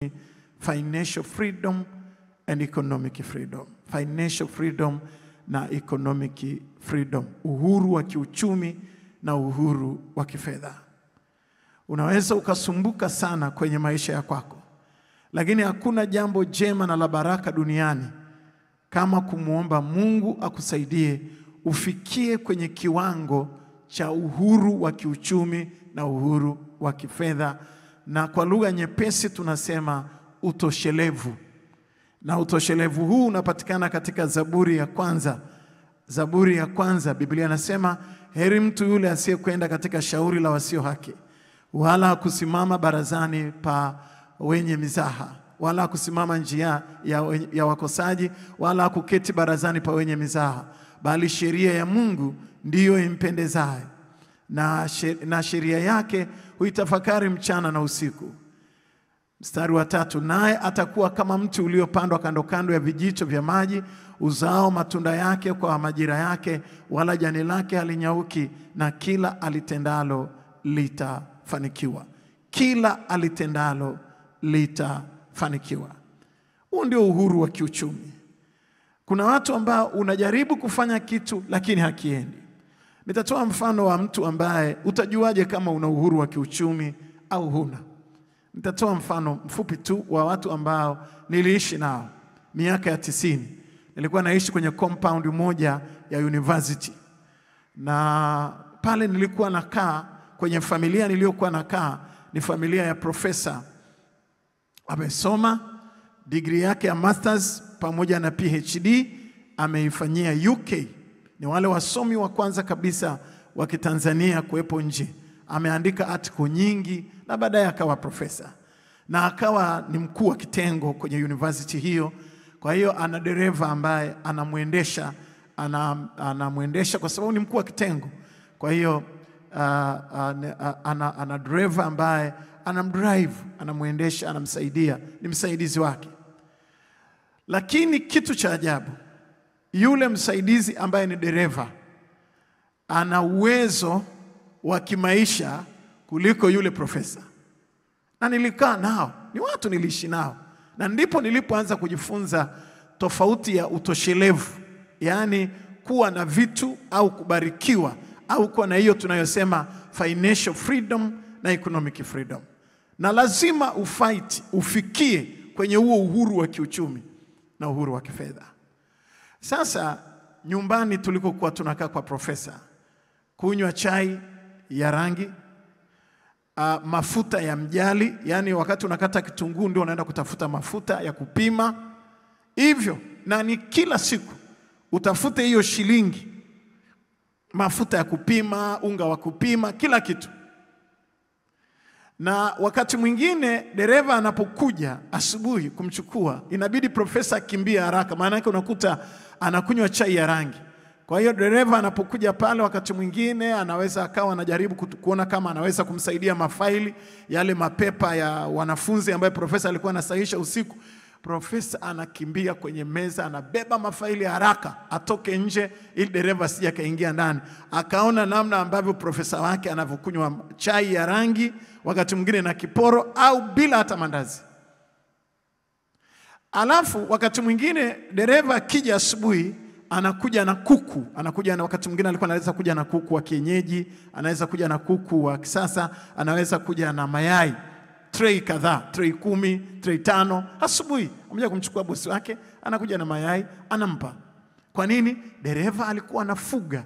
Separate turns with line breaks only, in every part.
kiuchumi, financial freedom and economic freedom. Financial freedom na economic freedom. Uhuru wa kiuchumi na uhuru wa kifedha. Unaweza ukasumbuka sana kwenye maisha ya kwako, lakini hakuna jambo jema na la baraka duniani kama kumuomba Mungu akusaidie ufikie kwenye kiwango cha uhuru wa kiuchumi na uhuru wa kifedha, na kwa lugha nyepesi tunasema utoshelevu. Na utoshelevu huu unapatikana katika Zaburi ya kwanza. Zaburi ya kwanza, Biblia inasema, heri mtu yule asiyekwenda katika shauri la wasio haki, wala kusimama barazani pa wenye mizaha, wala kusimama njia ya wakosaji, wala kuketi barazani pa wenye mizaha, bali sheria ya Mungu ndiyo impendezaye, na sheria yake huitafakari mchana na usiku. Mstari wa 3, naye atakuwa kama mti uliopandwa kando kando ya vijito vya maji, uzao matunda yake kwa majira yake, wala jani lake halinyauki, na kila alitendalo litafanikiwa. Kila alitendalo litafanikiwa. Huo ndio uhuru wa kiuchumi. Kuna watu ambao unajaribu kufanya kitu lakini hakiendi. Nitatoa mfano wa mtu ambaye utajuaje kama una uhuru wa kiuchumi au huna. Nitatoa mfano mfupi tu wa watu ambao niliishi nao miaka ya 90. Nilikuwa naishi kwenye compound moja ya university. Na pale nilikuwa nakaa, kwenye familia niliyokuwa nakaa ni familia ya profesa. Amesoma degree yake ya masters pamoja na PhD ameifanyia UK. Ni wale wasomi wa kwanza kabisa wa Kitanzania kuwepo nje. Ameandika article nyingi na baadaye akawa profesa. Na akawa ni mkuu wa kitengo kwenye university hiyo. Kwa hiyo ana dereva ambaye anamuendesha kwa sababu ni mkuu wa kitengo. Kwa hiyo ana driver ambaye anamdrive, anamuendesha, anamsaidia, ni msaidizi wake. Lakini kitu cha ajabu, yule msaidizi ambaye ni dereva ana uwezo wa kimaisha kuliko yule profesa. Na nilikaa nao, ni watu niliishi nao. Na ndipo nilipoanza kujifunza tofauti ya utoshelevu, yani kuwa na vitu au kubarikiwa, au kuwa na hiyo tunayosema financial freedom na economic freedom. Na lazima ufikie kwenye huo uhuru wa kiuchumi na uhuru wa kifedha. Sasa nyumbani tulikokuwa tunakaa kwa profesa, kunywa chai ya rangi, mafuta ya mjali, yani wakati unakata kitunguu ndio unaenda kutafuta mafuta ya kupima hivyo, na ni kila siku utafute hiyo shilingi, mafuta ya kupima, unga wa kupima, kila kitu. Na wakati mwingine dereva anapokuja asubuhi kumchukua, inabidi profesa kimbia haraka, maana yake unakuta anakunywa chai ya rangi. Kwa hiyo dereva anapokuja pale, wakati mwingine anaweza akawa anajaribu kuona kama anaweza kumsaidia mafaili yale mapepa ya wanafunzi ambayo profesa alikuwa anasahihisha usiku. Profesa anakimbia kwenye meza, anabeba mafaili haraka atoke nje ili dereva asije kaingia ndani. Akaona namna ambavyo profesa wake anavyokunywa chai ya rangi, wakati mwingine na kiporo au bila hata mandazi. Alafu wakati mwingine dereva akija asubuhi anakuja na kuku, wakati mwingine alikuwa anaweza kuja na kuku wa kienyeji, anaweza kuja na kuku wa kisasa, anaweza kuja na mayai, tray kadhaa, tray 10, tray 5. Asubuhi amekuja kumchukua bosi wake, anakuja na mayai, anampa. Kwa nini? Dereva alikuwa anafuga,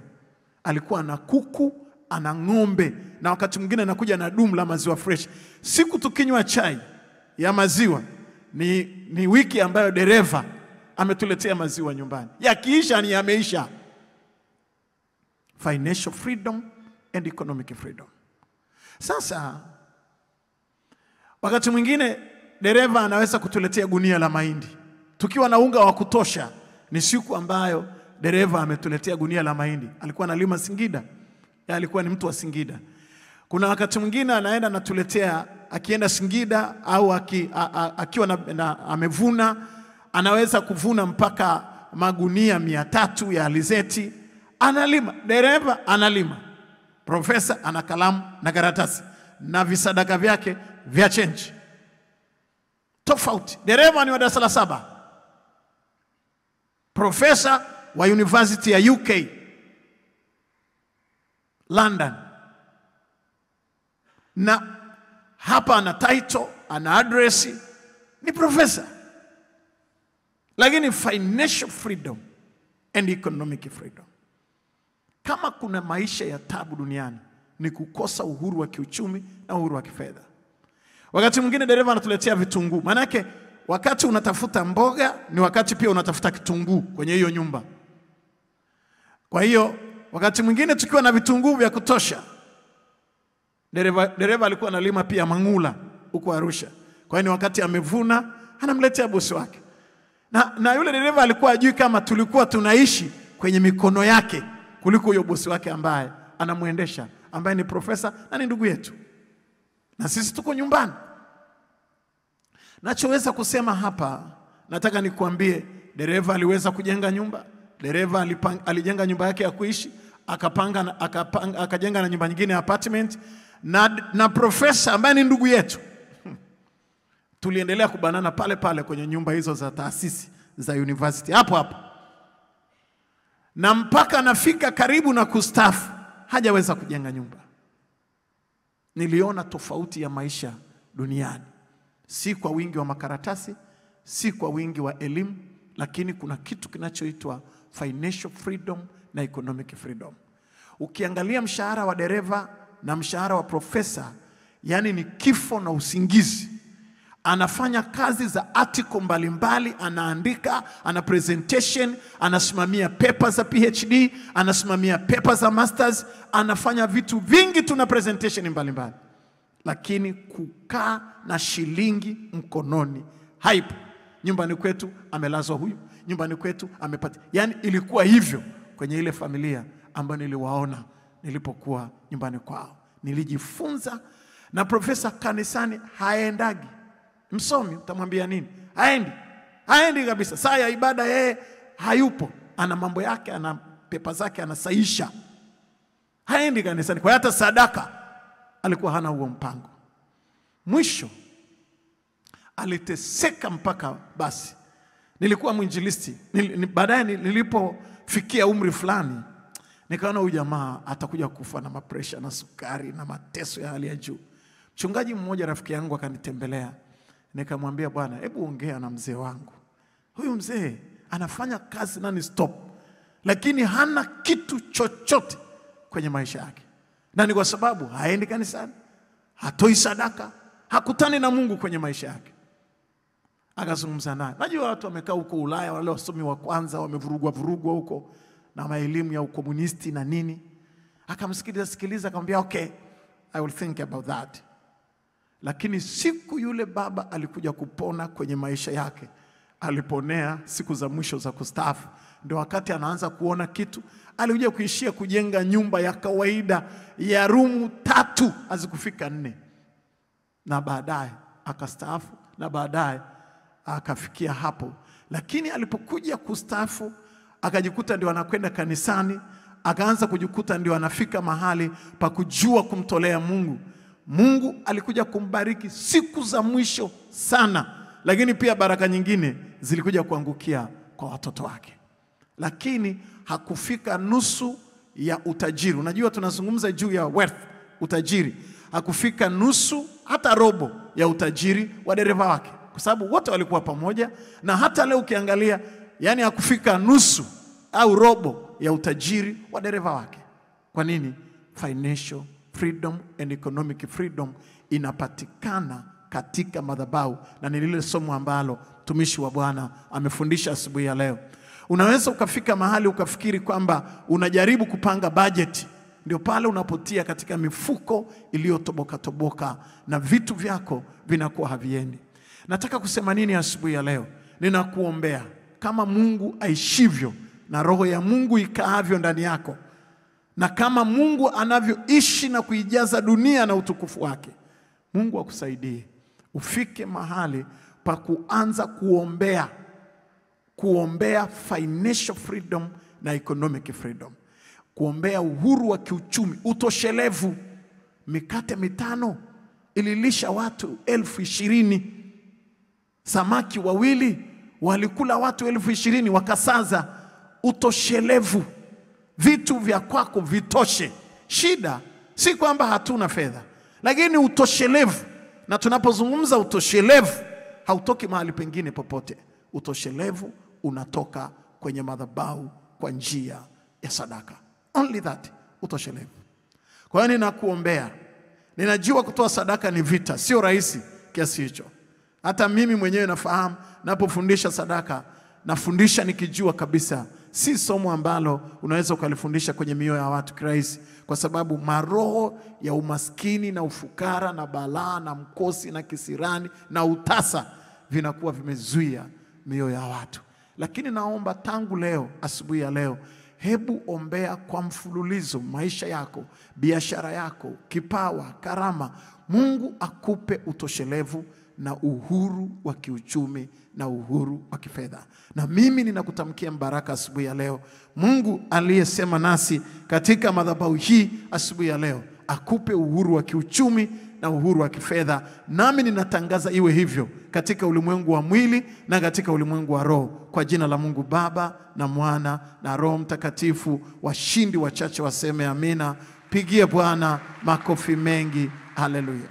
alikuwa na kuku, ana ng'ombe, na wakati mwingine anakuja na dumu la maziwa fresh. Siku tukinywa chai ya maziwa ni wiki ambayo dereva ametuletea maziwa nyumbani. Yakiisha ni yameisha. Financial freedom and economic freedom. Sasa wakati mwingine dereva anaweza kutuletea gunia la mahindi. Tukiwa na unga wa kutosha, ni siku ambayo dereva ametuletea gunia la mahindi. Alikuwa analima Singida. Alikuwa ni mtu wa Singida. Kuna wakati mwingine anaenda anatuletea, akienda Singida au akiwa amevuna, anaweza kuvuna mpaka magunia 300 ya alizeti. Analima, dereva analima. Profesa ana kalamu na karatasi na visadaka vyake vya change. tofauti. Dereva ni wa darasa la 7, profesa wa University ya UK London, na hapa ana title, ana address, ni profesa. Lakini financial freedom and economic freedom, kama kuna maisha ya tabu duniani ni kukosa uhuru wa kiuchumi na uhuru wa kifedha. Wakati mwingine dereva anatuletea vitunguu. Maana yake wakati unatafuta mboga ni wakati pia unatafuta kitunguu kwenye hiyo nyumba. Kwa hiyo wakati mwingine tukiwa na vitunguu vya kutosha, dereva alikuwa analima pia mangula huko Arusha. Kwa hiyo wakati amevuna anamletea bosi wake. Na yule dereva alikuwa ajui kama tulikuwa tunaishi kwenye mikono yake kuliko huyo bosi wake ambaye anamuendesha, ambaye ni profesa na ni ndugu yetu. Na sisi tuko nyumbani. Nachoweza kusema hapa, nataka nikuambie, dereva aliweza kujenga nyumba. Dereva alijenga nyumba yake ya kuishi, akajenga na nyumba nyingine apartment, na profesa ambaye ni ndugu yetu tuliendelea kubanana pale pale kwenye nyumba hizo za taasisi za university hapo hapo. Na mpaka nafika karibu na kustaafu hajaweza kujenga nyumba. Niliona tofauti ya maisha duniani. Si kwa wingi wa makaratasi, si kwa wingi wa elimu, lakini kuna kitu kinachoitwa financial freedom na economic freedom. Ukiangalia mshahara wa dereva na mshahara wa profesa, yani ni kifo na usingizi. Anafanya kazi za article mbalimbali, anaandika, ana presentation, anasimamia papers za PhD, anasimamia papers za masters, anafanya vitu vingi tu na presentation mbalimbali. Lakini kukaa na shilingi mkononi haipo. Nyumbani kwetu amelazwa huyu, nyumbani kwetu amepata. Yani ilikuwa hivyo kwenye ile familia ambayo niliwaona nilipokuwa nyumbani kwao. Nilijifunza. Na profesa kanisani haendagi. Msomi utamwambia nini? Haendi kabisa. Saa ya ibada yeye hayupo, ana mambo yake, ana pepa zake anasaisha. Haendi kanisani. Kwa hata sadaka alikuwa hana huo mpango. Mwisho aliteseka mpaka basi. Nilikuwa mwinjilisti. Baadaye nilipofikia umri fulani, nikaona huyu jamaa atakuja kufa na mapresha na sukari na mateso ya hali ya juu. Mchungaji mmoja rafiki yangu akanitembelea. Nikamwambia, bwana, hebu ongea na mzee wangu. Huyu mzee anafanya kazi nani stop, lakini hana kitu chochote kwenye maisha yake. Na ni kwa sababu haendi kanisani, hatoi sadaka, hakutani na Mungu kwenye maisha yake. Akazungumza naye. Najua watu wamekaa huko Ulaya, wale wasomi wa kwanza wamevurugwa huko na maelimu ya ukomunisti na nini. Akamsikiliza akamwambia, okay, I will think about that. Lakini siku yule baba alikuja kupona kwenye maisha yake, aliponea siku za mwisho za kustaafu, ndio wakati anaanza kuona kitu. Alikuja kuishia kujenga nyumba ya kawaida ya rumu 3, hazikufika 4. Na baadaye akastaafu, na baadaye akafikia hapo. Lakini alipokuja kustaafu akajikuta ndio anakwenda kanisani, akaanza kujikuta ndio anafika mahali pa kujua kumtolea Mungu. Mungu alikuja kumbariki siku za mwisho sana, lakini pia baraka nyingine zilikuja kuangukia kwa watoto wake. Lakini hakufika nusu ya utajiri. Unajua tunazungumza juu ya wealth, utajiri. Hakufika nusu hata robo ya utajiri wa dereva wake, kwa sababu wote walikuwa pamoja. Na hata leo ukiangalia, yani hakufika nusu au robo ya utajiri wa dereva wake. Kwa nini? Financial freedom and economic freedom inapatikana katika madhabahu, na ni lile somo ambalo mtumishi wa Bwana amefundisha asubuhi ya leo. Unaweza ukafika mahali ukafikiri kwamba unajaribu kupanga budget, ndio pale unapotia katika mifuko iliyotoboka na vitu vyako vinakuwa haviendi. Nataka kusema nini asubuhi ya leo? Ninakuombea kama Mungu aishivyo na roho ya Mungu ikaavyo ndani yako, na kama Mungu anavyoishi na kuijaza dunia na utukufu wake, Mungu akusaidie ufike mahali pa kuanza kuombea financial freedom na economic freedom. Kuombea uhuru wa kiuchumi, utoshelevu. Mikate 5 ililisha watu 20,000. Samaki wawili walikula watu 20,000 wakasaza. Utoshelevu. Vitu vya kwako vitoshe. Shida si kwamba hatuna fedha, lakini utoshelevu. Na tunapozungumza utoshelevu, hautoki mahali pengine popote. Utoshelevu unatoka kwenye madhabahu kwa njia ya sadaka. Only that, utoshelevu. Kwa hiyo ninakuombea. Ninajua kutoa sadaka ni vita, sio rahisi kiasi hicho. Hata mimi mwenyewe nafahamu, napofundisha sadaka, nafundisha nikijua kabisa si somo ambalo unaweza ukalifundisha kwenye mioyo ya watu kirahisi, kwa sababu maroho ya umaskini na ufukara na balaa na mkosi na kisirani na utasa vinakuwa vimezuia mioyo ya watu. Lakini naomba tangu leo, asubuhi ya leo, hebu ombea kwa mfululizo maisha yako, biashara yako, kipawa, karama. Mungu akupe utoshelevu na uhuru wa kiuchumi na uhuru wa kifedha. Na mimi ninakutamkia baraka asubuhi ya leo. Mungu aliyesema nasi katika madhabahu hii asubuhi ya leo akupe uhuru wa kiuchumi na uhuru wa kifedha. Nami ninatangaza iwe hivyo katika ulimwengu wa mwili na katika ulimwengu wa roho, kwa jina la Mungu Baba na Mwana na Roho Mtakatifu. Washindi wachache waseme amina. Pigie Bwana makofi mengi. Haleluya.